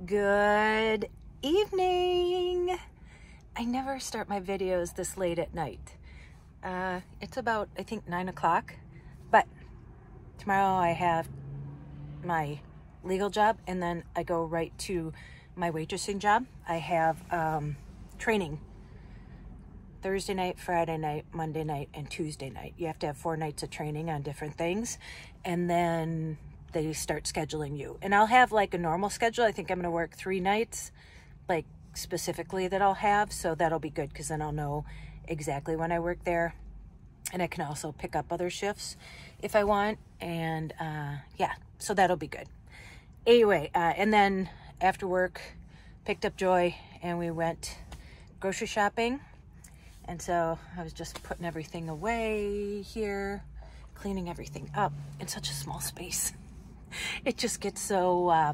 Good evening. I never start my videos this late at night. It's about, I think, 9 o'clock, but tomorrow I have my legal job and then I go right to my waitressing job. I have training Thursday night, Friday night, Monday night, and Tuesday night. You have to have 4 nights of training on different things, and then they start scheduling you. And I'll have like a normal schedule. I think I'm gonna work 3 nights, like specifically that I'll have, so that'll be good because then I'll know exactly when I work there. And I can also pick up other shifts if I want, and yeah, so that'll be good. Anyway, and then after work, picked up Joy and we went grocery shopping. And so I was just putting everything away here, cleaning everything up in such a small space. It just gets so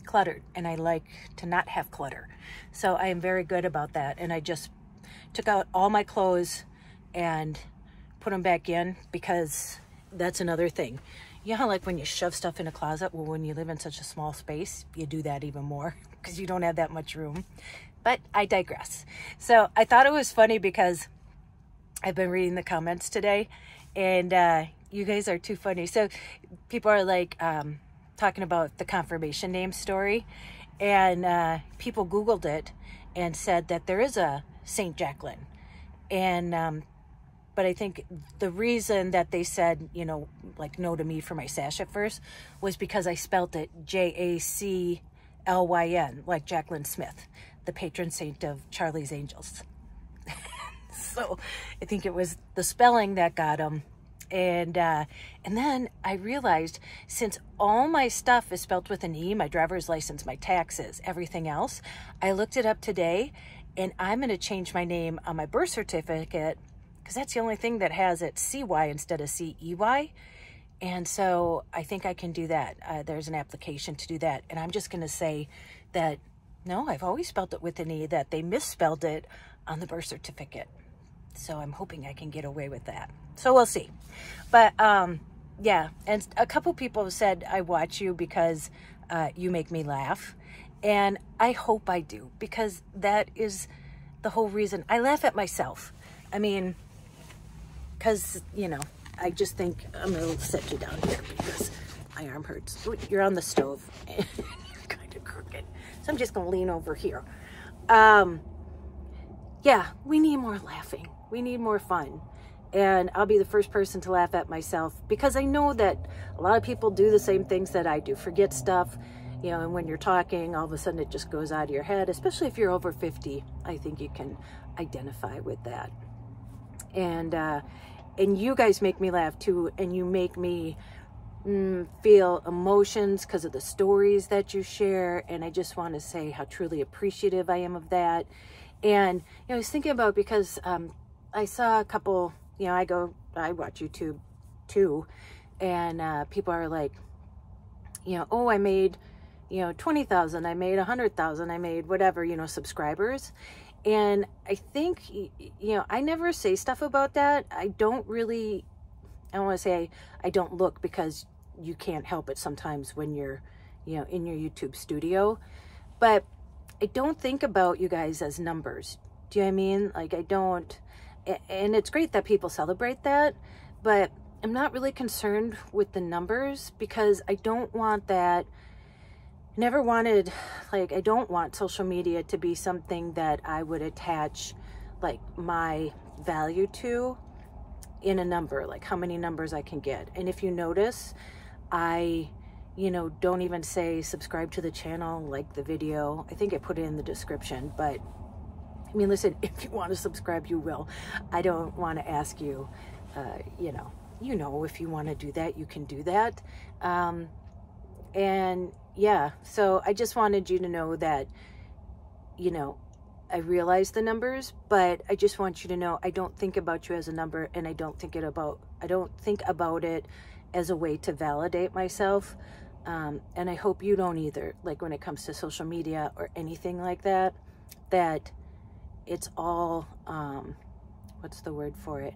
cluttered, and I like to not have clutter. So I am very good about that. And I just took out all my clothes and put them back in, because that's another thing. You know how like when you shove stuff in a closet, well, when you live in such a small space, you do that even more because you don't have that much room. But I digress. So I thought it was funny because I've been reading the comments today, and you guys are too funny. So people are like talking about the confirmation name story, and people Googled it and said that there is a St. Jacqueline. And but I think the reason that they said, you know, like no to me for my sash at first was because I spelt it Jaclyn, like Jacqueline Smith, the patron saint of Charlie's Angels. So I think it was the spelling that got them. And then I realized, since all my stuff is spelled with an E, my driver's license, my taxes, everything else, I looked it up today, and I'm going to change my name on my birth certificate because that's the only thing that has it CY instead of CEY. And so I think I can do that. There's an application to do that. And I'm just going to say that, no, I've always spelled it with an E, that they misspelled it on the birth certificate. So I'm hoping I can get away with that. So we'll see. But yeah, and a couple people have said I watch you because you make me laugh. And I hope I do, because that is the whole reason. I laugh at myself. I mean, because, you know, I just think I'm going to set you down here because my arm hurts. Ooh, you're on the stove and you're kind of crooked. So I'm just going to lean over here. Yeah, we need more laughing. We need more fun. And I'll be the first person to laugh at myself, because I know that a lot of people do the same things that I do. Forget stuff, you know, and when you're talking, all of a sudden it just goes out of your head, especially if you're over 50. I think you can identify with that. And you guys make me laugh too, and you make me feel emotions because of the stories that you share. And I just want to say how truly appreciative I am of that. And you know, I was thinking about, because I saw a couple, you know, I watch YouTube too, and people are like, you know, oh, I made, you know, 20,000, I made 100,000, I made whatever, you know, subscribers. And I think, you know, I never say stuff about that. I don't really, I don't want to say I don't look, because you can't help it sometimes when you're, you know, in your YouTube studio. But I don't think about you guys as numbers. Do you know what I mean? Like, I don't, and it's great that people celebrate that, but I'm not really concerned with the numbers, because I don't want that. Never wanted, like, I don't want social media to be something that I would attach like my value to in a number, like how many numbers I can get. And if you notice, I, you know, don't even say subscribe to the channel, like the video. I think I put it in the description, but I mean, listen, if you want to subscribe, you will. I don't want to ask you, you know, if you want to do that, you can do that. And yeah, so I just wanted you to know that, you know, I realize the numbers, but I just want you to know I don't think about you as a number, and I don't think about it as a way to validate myself. And I hope you don't either, like when it comes to social media or anything like that, that it's all, what's the word for it?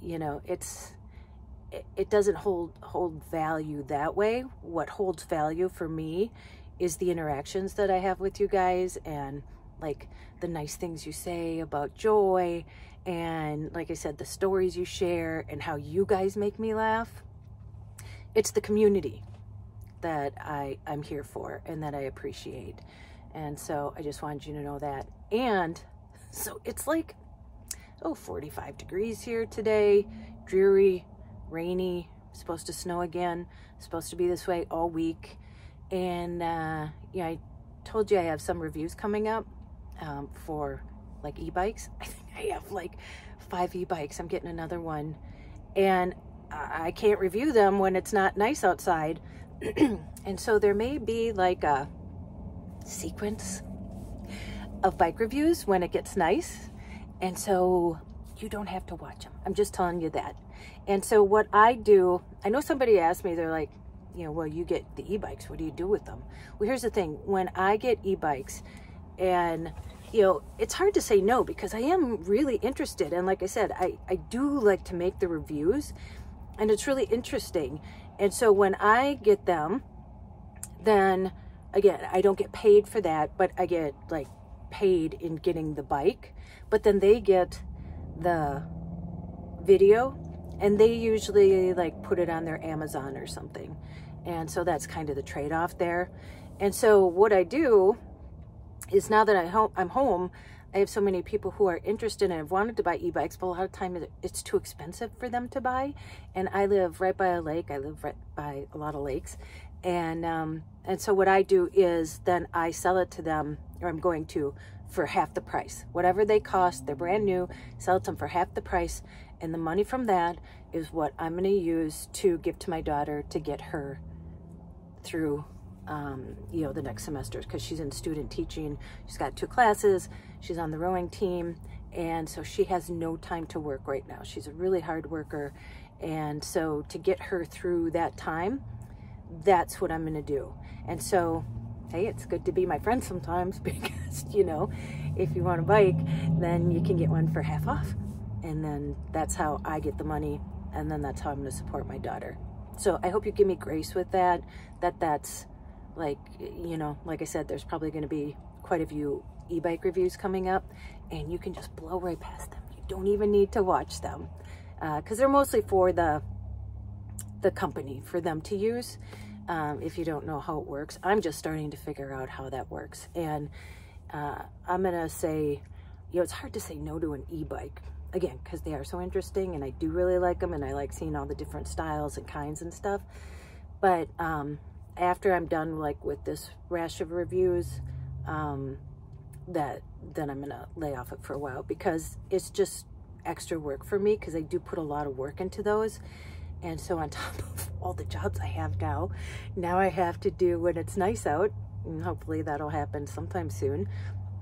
You know, it doesn't hold value that way. What holds value for me is the interactions that I have with you guys, and like the nice things you say about Joy, and like I said, the stories you share and how you guys make me laugh. It's the community that I'm here for and that I appreciate. And so I just wanted you to know that. And so it's like, 45 degrees here today, dreary, rainy, supposed to snow again, supposed to be this way all week. And yeah, I told you I have some reviews coming up for like e-bikes. I think I have like 5 e-bikes. I'm getting another one, and I can't review them when it's not nice outside. And so there may be like a sequence of bike reviews when it gets nice, and so you don't have to watch them. I'm just telling you that. And so what I do, I know somebody asked me, they're like, you know, well, you get the e-bikes, what do you do with them? Well, here's the thing. When I get e-bikes, and you know, it's hard to say no, because I am really interested. And like I said, I do like to make the reviews, and it's really interesting. And so when I get them, then again, I don't get paid for that, but I get like paid in getting the bike. But then they get the video, and they usually like put it on their Amazon or something. And so that's kind of the trade-off there. And so what I do is, now that I'm home, I have so many people who are interested and have wanted to buy e-bikes, but a lot of times it's too expensive for them to buy. And I live right by a lake. I live right by a lot of lakes. And so what I do is then I sell it to them, or I'm going to, for half the price. Whatever they cost, they're brand new, sell it to them for half the price. And the money from that is what I'm going to use to give to my daughter to get her through you know, the next semester, because she's in student teaching. She's got 2 classes. She's on the rowing team. And so she has no time to work right now. She's a really hard worker. And so to get her through that time, that's what I'm going to do. And so, hey, it's good to be my friend sometimes, because, you know, if you want a bike, then you can get one for half off. And then that's how I get the money. And then that's how I'm going to support my daughter. So I hope you give me grace with that, that's like, you know, like I said, there's probably going to be quite a few e-bike reviews coming up, and you can just blow right past them. You don't even need to watch them, because they're mostly for the company, for them to use. If you don't know how it works, I'm just starting to figure out how that works. And I'm going to say, you know, it's hard to say no to an e-bike, again, because they are so interesting, and I do really like them, and I like seeing all the different styles and kinds and stuff. But after I'm done like with this rash of reviews, then I'm gonna lay off it for a while, because it's just extra work for me, because I do put a lot of work into those. And so on top of all the jobs I have now I have to do, when it's nice out, and hopefully that'll happen sometime soon,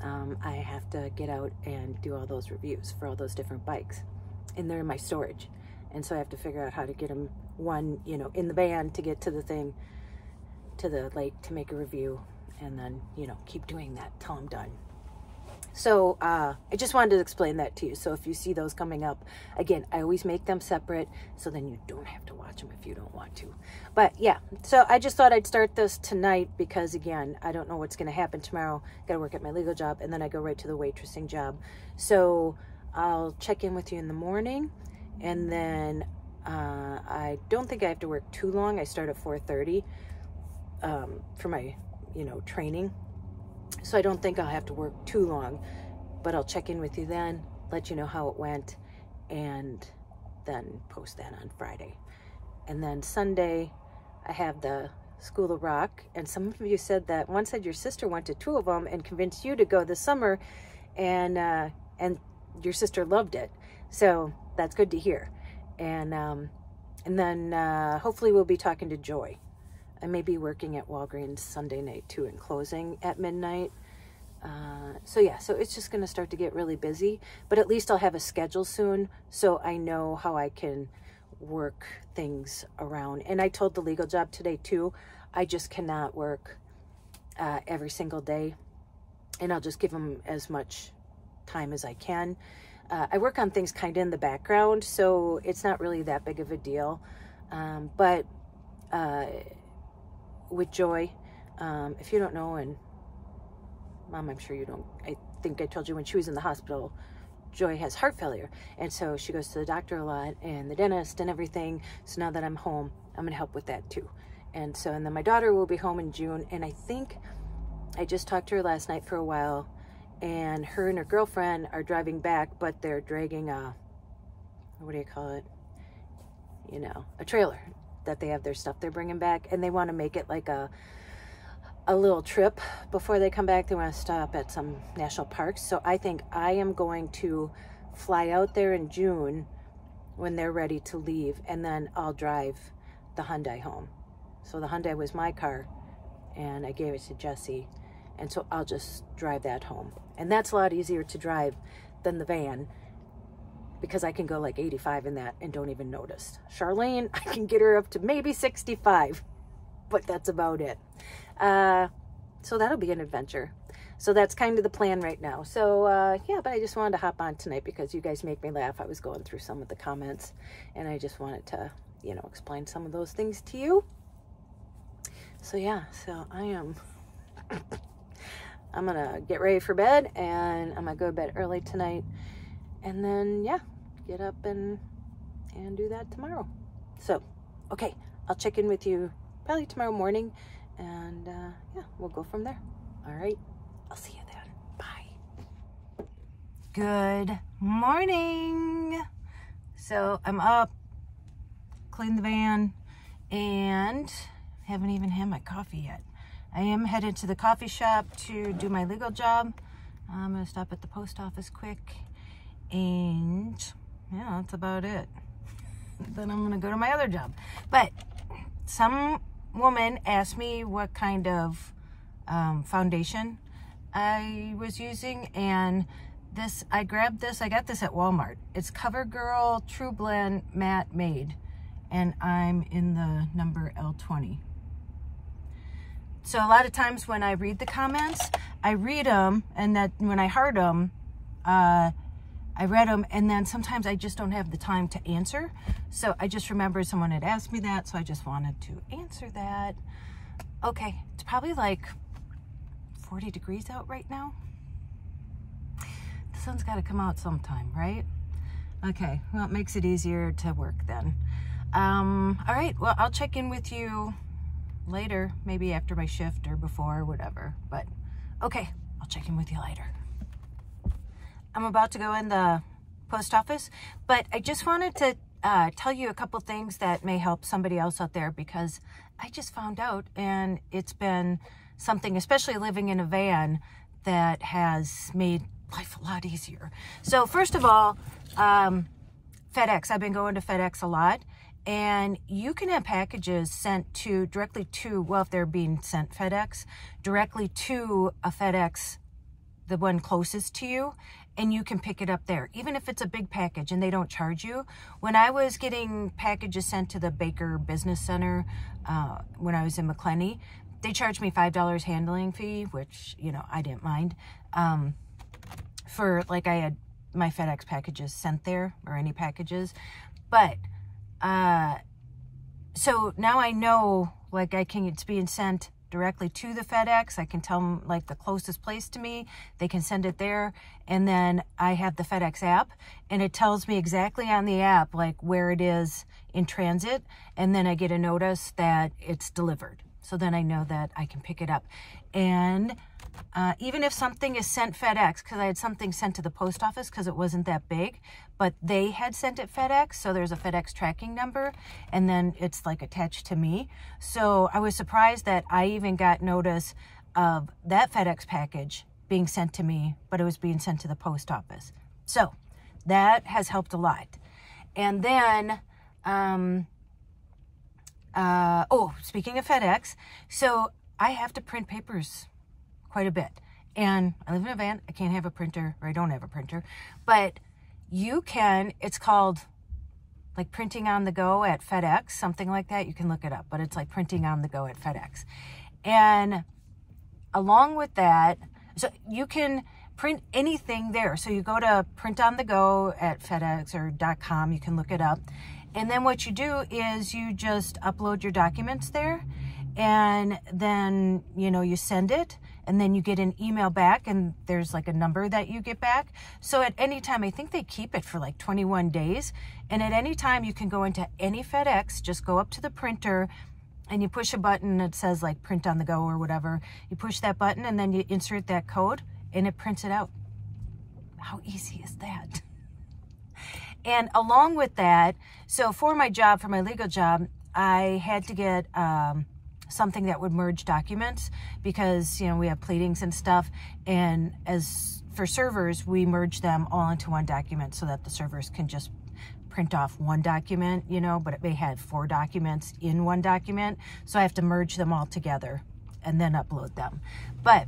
I have to get out and do all those reviews for all those different bikes, and they're in my storage. And so I have to figure out how to get them, one, you know, in the van to get to the thing, to the lake to make a review, and then, you know, keep doing that till I'm done. So I just wanted to explain that to you. So if you see those coming up, again, I always make them separate, so then you don't have to watch them if you don't want to. But yeah, so I just thought I'd start this tonight, because again, I don't know what's going to happen tomorrow. Got to work at my legal job, and then I go right to the waitressing job. So I'll check in with you in the morning, and then I don't think I have to work too long. I start at 4:30 for my, you know, training. So I don't think I'll have to work too long, but I'll check in with you then, let you know how it went, and then post that on Friday. And then Sunday, I have the School of Rock, and some of you said that, one said your sister went to 2 of them and convinced you to go this summer, and your sister loved it. So that's good to hear. And then hopefully we'll be talking to Joy. I may be working at Walgreens Sunday night too, and closing at midnight. So yeah, so it's just going to start to get really busy, but at least I'll have a schedule soon, so I know how I can work things around. And I told the legal job today too, I just cannot work every single day, and I'll just give them as much time as I can. I work on things kind of in the background, so it's not really that big of a deal. But with Joy, If you don't know, and Mom, I'm sure you don't, I think I told you when she was in the hospital, Joy has heart failure. And so she goes to the doctor a lot and the dentist and everything. So now that I'm home, I'm going to help with that too. And so, and then my daughter will be home in June. And I think I just talked to her last night for a while, and her and her girlfriend are driving back, but they're dragging a, what do you call it? You know, a trailer that they have their stuff they're bringing back, and they want to make it like a little trip before they come back. They want to stop at some national parks. So I think I am going to fly out there in June when they're ready to leave, and then I'll drive the Hyundai home. So the Hyundai was my car, and I gave it to Jesse, and so I'll just drive that home. And that's a lot easier to drive than the van, because I can go like 85 in that and don't even notice. Charlene, I can get her up to maybe 65, but that's about it. So that'll be an adventure. So that's kind of the plan right now. So yeah, but I just wanted to hop on tonight because you guys make me laugh. I was going through some of the comments, and I just wanted to, you know, explain some of those things to you. So yeah, so I'm gonna get ready for bed, and I'm gonna go to bed early tonight, and then yeah, get up and do that tomorrow. So okay, I'll check in with you probably tomorrow morning, and yeah, we'll go from there. All right, I'll see you then. Bye. Good morning. So I'm up, cleaned the van, and haven't even had my coffee yet. I am headed to the coffee shop to do my legal job. I'm gonna stop at the post office quick, and yeah, that's about it. Then I'm gonna go to my other job. But some woman asked me what kind of foundation I was using, and this, I grabbed this, I got this at Walmart. It's CoverGirl True Blend Matte Made, and I'm in the number L20. So a lot of times when I read the comments, I read them, and that when I heard them, I read them, and then sometimes I just don't have the time to answer. So I just remembered someone had asked me that, so I just wanted to answer that. Okay, it's probably like 40 degrees out right now. The sun's got to come out sometime, right? Okay, well, it makes it easier to work then. All right, well, I'll check in with you later, maybe after my shift or before or whatever. But okay, I'll check in with you later. I'm about to go in the post office, but I just wanted to tell you a couple things that may help somebody else out there, because I just found out, and it's been something, especially living in a van, that has made life a lot easier. So first of all, FedEx. I've been going to FedEx a lot, and you can have packages sent to directly to, well, if they're being sent FedEx, directly to a FedEx, the one closest to you, and you can pick it up there, even if it's a big package and they don't charge you. When I was getting packages sent to the Baker Business Center, when I was in McClenny, they charged me $5 handling fee, which, you know, I didn't mind. For, like, I had my FedEx packages sent there, or any packages. But, so now I know, like, it's being sent directly to the FedEx. I can tell them, like, the closest place to me. They can send it there. And then I have the FedEx app, and it tells me exactly on the app, like, where it is in transit. And then I get a notice that it's delivered. So then I know that I can pick it up. And even if something is sent FedEx, because I had something sent to the post office because it wasn't that big, but they had sent it FedEx, so there's a FedEx tracking number, and then it's like attached to me. So I was surprised that I even got notice of that FedEx package being sent to me, but it was being sent to the post office. So that has helped a lot. And then, oh, speaking of FedEx, so I have to print papers quite a bit. And I live in a van. I can't have a printer, or I don't have a printer. But you can, it's called like printing on the go at FedEx, something like that. You can look it up, but it's like printing on the go at FedEx. And along with that, so you can print anything there. So you go to print on the go at FedEx or .com, you can look it up. And then what you do is you just upload your documents there, and then, you know, you send it, and then you get an email back, and there's like a number that you get back. So at any time, I think they keep it for like 21 days. And at any time you can go into any FedEx, just go up to the printer and you push a button that says like print on the go or whatever. You push that button and then you insert that code and it prints it out. How easy is that? And along with that, so for my job, for my legal job, I had to get something that would merge documents because, you know, we have pleadings and stuff. And as for servers, we merge them all into one document so that the servers can just print off one document, you know, but it may have 4 documents in one document. So I have to merge them all together and then upload them. But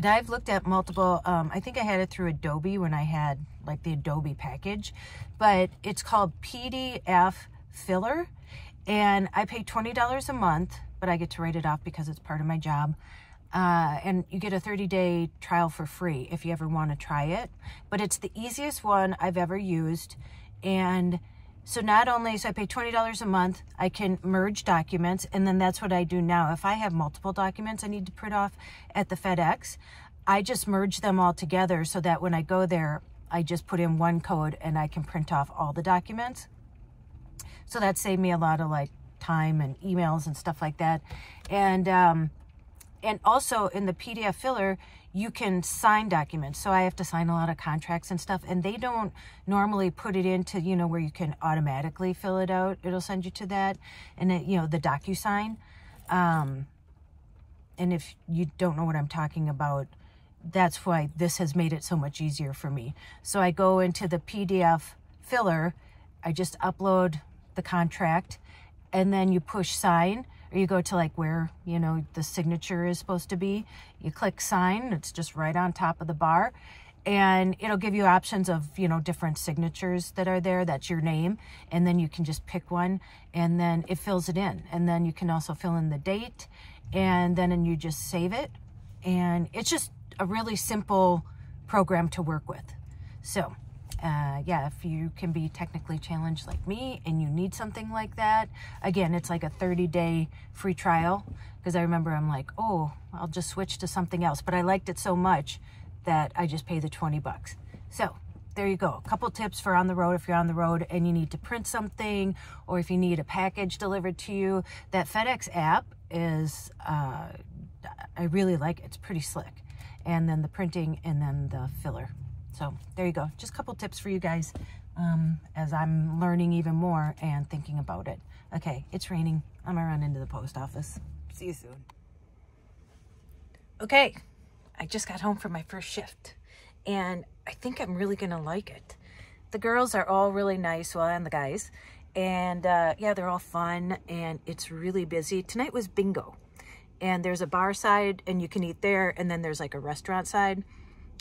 I've looked at multiple, I think I had it through Adobe when I had like the Adobe package, but it's called PDF Filler. And I pay $20 a month, but I get to write it off because it's part of my job. And you get a 30-day trial for free if you ever want to try it. But it's the easiest one I've ever used. And so not only, so I pay $20 a month, I can merge documents, and then that's what I do now. If I have multiple documents I need to print off at the FedEx, I just merge them all together so that when I go there, I just put in one code and I can print off all the documents. So that saved me a lot of like time and emails and stuff like that. And also in the PDF filler, you can sign documents. So I have to sign a lot of contracts and stuff, and they don't normally put it into, you know, where you can automatically fill it out. It'll send you to that. And it, you know, the DocuSign. And if you don't know what I'm talking about, that's why this has made it so much easier for me. So I go into the PDF filler, I just upload the contract, and then you push sign, or you go to like where, you know, the signature is supposed to be. You click sign, it's just right on top of the bar, and it'll give you options of, you know, different signatures that are there. That's your name, and then you can just pick one, and then it fills it in. And then you can also fill in the date, and then you just save it. And it's just a really simple program to work with. So yeah, if you can be technically challenged like me and you need something like that, again, it's like a 30-day free trial, because I remember I'm like, oh, I'll just switch to something else. But I liked it so much that I just pay the 20 bucks. So there you go. A couple tips for on the road if you're on the road and you need to print something, or if you need a package delivered to you. That FedEx app is, I really like it. It's pretty slick. And then the printing and then the filler. So there you go. Just a couple tips for you guys as I'm learning even more and thinking about it. Okay, it's raining. I'm gonna run into the post office. See you soon. Okay, I just got home from my first shift and I think I'm really gonna like it. The girls are all really nice, well, and the guys. And yeah, they're all fun and it's really busy. Tonight was bingo. And there's a bar side and you can eat there, and then there's like a restaurant side.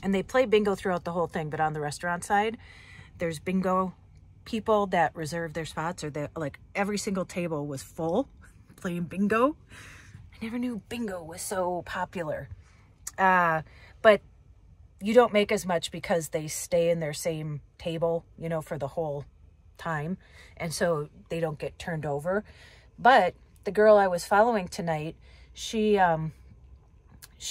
And they play bingo throughout the whole thing, but on the restaurant side, there's bingo people that reserve their spots, or like every single table was full playing bingo. I never knew bingo was so popular. But you don't make as much because they stay in their same table, you know, for the whole time. And so they don't get turned over. But the girl I was following tonight, she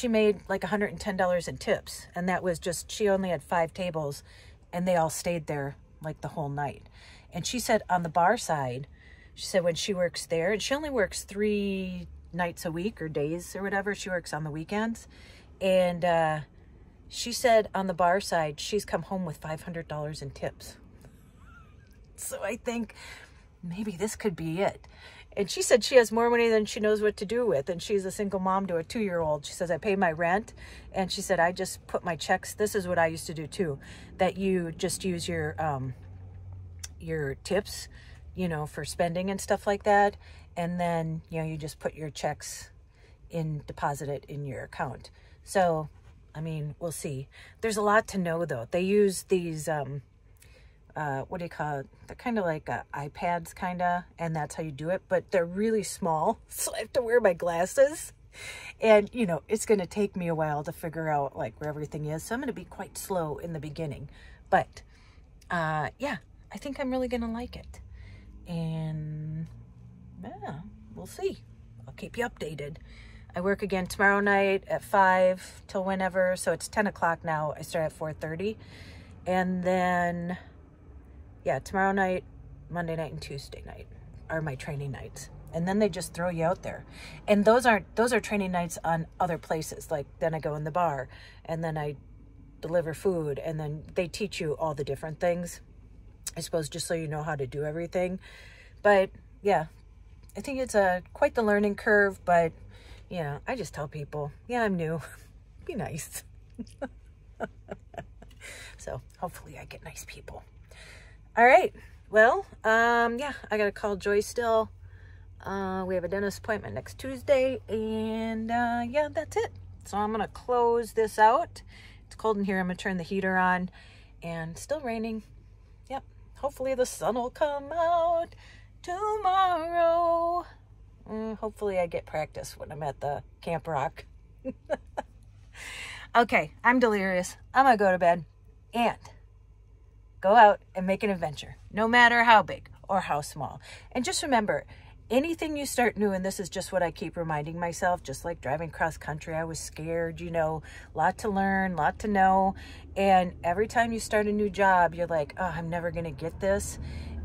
made like $110 in tips, and that was just, she only had 5 tables and they all stayed there like the whole night. And she said on the bar side, she said when she works there, and she only works 3 nights a week or days or whatever, she works on the weekends. And she said on the bar side, she's come home with $500 in tips. So I think maybe this could be it. And she said she has more money than she knows what to do with. And she's a single mom to a 2-year-old. She says, I pay my rent. And she said, I just put my checks. This is what I used to do too. That you just use your tips, you know, for spending and stuff like that. And then, you know, you just put your checks in, deposit it in your account. So, I mean, we'll see. There's a lot to know though. They use these, what do you call it? They're kind of like iPads, kind of, and that's how you do it, but they're really small, so I have to wear my glasses, and, you know, it's going to take me a while to figure out, like, where everything is, so I'm going to be quite slow in the beginning, but, yeah, I think I'm really going to like it, and, yeah, we'll see. I'll keep you updated. I work again tomorrow night at 5 till whenever. So it's 10 o'clock now. I start at 4:30. And then, yeah, tomorrow night, Monday night, and Tuesday night are my training nights. And then they just throw you out there. And those are training nights on other places. Like then I go in the bar and then I deliver food and then they teach you all the different things. I suppose just so you know how to do everything. But yeah, I think it's quite the learning curve, but you know, I just tell people, yeah, I'm new. Be nice. So hopefully I get nice people. All right. Well, yeah, I got to call Joy still. We have a dentist appointment next Tuesday, and yeah, that's it. So I'm going to close this out. It's cold in here. I'm going to turn the heater on, and still raining. Yep. Hopefully the sun will come out tomorrow. Hopefully I get practice when I'm at the Camp Rock. Okay, I'm delirious. I'm going to go to bed and go out and make an adventure, no matter how big or how small. And just remember, anything you start new, and this is just what I keep reminding myself, just like driving cross country, I was scared, you know, lot to learn, lot to know. And every time you start a new job, you're like, oh, I'm never going to get this.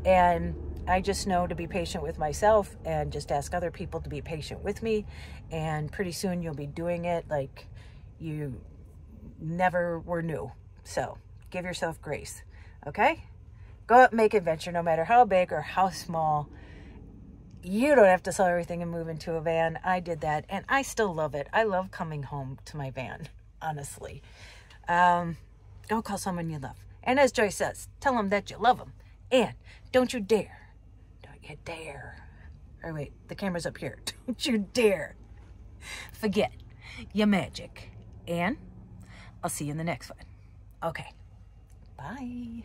And I just know to be patient with myself and just ask other people to be patient with me. And pretty soon you'll be doing it like you never were new. So give yourself grace. Okay? Go out and make adventure, no matter how big or how small. You don't have to sell everything and move into a van. I did that, and I still love it. I love coming home to my van, honestly. Go call someone you love. And as Joy says, tell them that you love them. And don't you dare, or wait, the camera's up here. Don't you dare forget your magic. And I'll see you in the next one. Okay, bye.